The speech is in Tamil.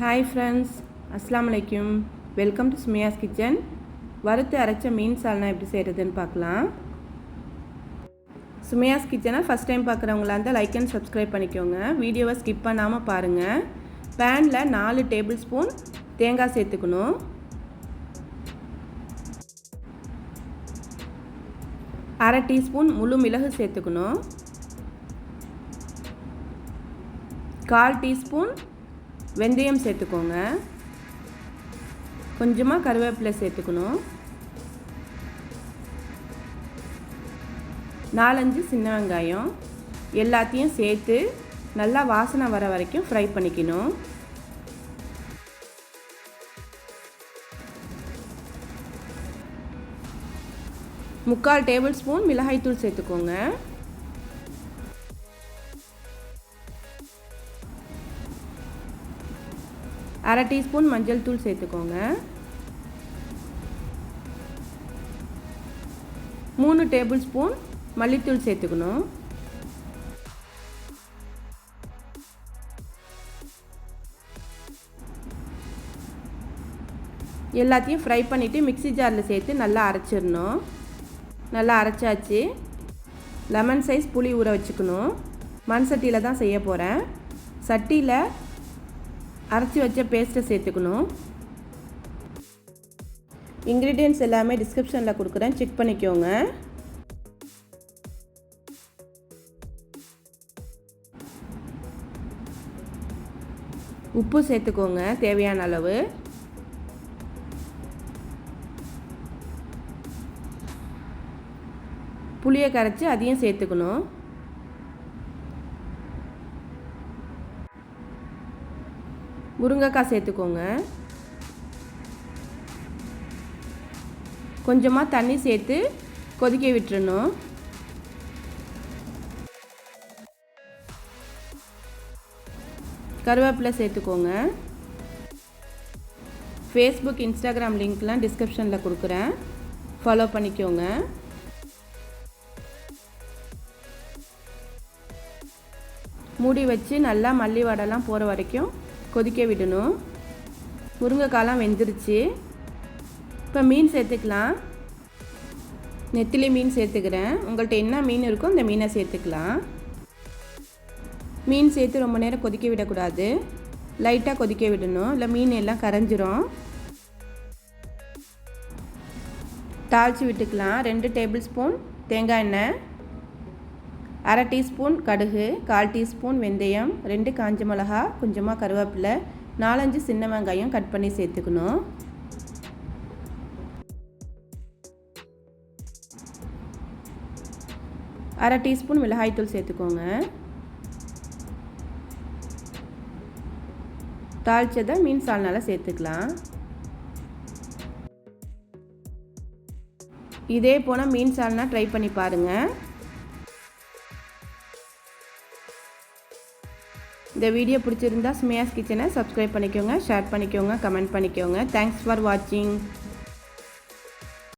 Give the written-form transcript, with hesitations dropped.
Hi friends, Assalamu alaikum. Welcome to Sumiya's Kitchen. Varuthu Aracha மீன் சால்னா எப்படி செய்யறதுன்னு பார்க்கலாம். Sumiya's Kitchen first time பார்க்கறவங்களா இருந்தா லைக் and subscribe பண்ணிக்கோங்க. வீடியோவை ஸ்கிப் பண்ணாம பாருங்க. panல 4 டேபிள்ஸ்பூன் தேங்காய் சேர்த்துக்கணும். அரை டீஸ்பூன் முழு மிளகு சேர்த்துக்கணும். 1/4 டீஸ்பூன் வெந்தயம் சேர்த்துக்கோங்க. கொஞ்சமாக கருவேப்பிலை சேர்த்துக்கணும். 4-5 சின்ன வெங்காயம் எல்லாத்தையும் சேர்த்து நல்லா வாசனை வர வரைக்கும் ஃப்ரை பண்ணிக்கணும். முக்கால் டேபிள் ஸ்பூன் மிளகாய்த்தூள் சேர்த்துக்கோங்க. அரை டீஸ்பூன் மஞ்சள் தூள் சேர்த்துக்கோங்க. 3 டேபிள் ஸ்பூன் மல்லித்தூள் சேர்த்துக்கணும். எல்லாத்தையும் ஃப்ரை பண்ணிவிட்டு மிக்ஸி ஜாரில் சேர்த்து நல்லா அரைச்சிடணும். நல்லா அரைச்சாச்சு. லெமன் சைஸ் புளி ஊற வச்சுக்கணும். மண் சட்டியில் தான் செய்ய போகிறேன். சட்டியில் அரைச்சி வச்ச பேஸ்ட்டை சேர்த்துக்கணும். இன்க்ரீடியன்ட்ஸ் எல்லாமே டிஸ்கிரிப்ஷனில் கொடுக்குறேன், செக் பண்ணிக்கோங்க. உப்பு சேர்த்துக்கோங்க தேவையான அளவு. புளியை கரைச்சி அதையும் சேர்த்துக்கணும். முருங்கைக்காய் சேர்த்துக்கோங்க. கொஞ்சமாக தண்ணி சேர்த்து கொதிக்க விட்டுறணும். கருவேப்பிலை சேர்த்துக்கோங்க. ஃபேஸ்புக் இன்ஸ்டாகிராம் லிங்க்லாம் டிஸ்கிரிப்ஷனில் கொடுக்குறேன், ஃபாலோ பண்ணிக்கோங்க. மூடி வச்சு நல்லா மல்லி வடைலாம் போகிற வரைக்கும் கொதிக்க விடணும். முருங்கைக்காலாம் வெந்துருச்சு. இப்போ மீன் சேர்த்துக்கலாம். நெத்திலி மீன் சேர்த்துக்கிறேன். உங்கள்கிட்ட என்ன மீன் இருக்கோ அந்த மீனை சேர்த்துக்கலாம். மீன் சேர்த்து ரொம்ப நேரம் கொதிக்க விடக்கூடாது, லைட்டாக கொதிக்க விடணும், இல்லை மீன் எல்லாம் கரைஞ்சிரும். தாளித்து விட்டுக்கலாம். 2 டேபிள் ஸ்பூன் தேங்காய் எண்ணெய், அரை டீஸ்பூன் கடுகு, 1/4 டீஸ்பூன் வெந்தயம், 2 காஞ்ச மிளகா, கொஞ்சமாக கருவேப்பிலை, 4-5 சின்ன வெங்காயம் கட் பண்ணி சேர்த்துக்கணும். அரை டீஸ்பூன் மிளகாய்த்தூள் சேர்த்துக்கோங்க. தாளிச்சதை மீன் சால்னால சேர்த்துக்கலாம். இதே போல் மீன் சால்னா ட்ரை பண்ணி பாருங்கள். இந்த வீடியோ பிடிச்சிருந்தா சுமியாஸ் கிச்சனை சப்ஸ்கிரைப் பண்ணிக்கோங்க, ஷேர் பண்ணிக்கோங்க, கமெண்ட் பண்ணிக்கோங்க. தேங்க்ஸ் ஃபார் வாட்சிங்.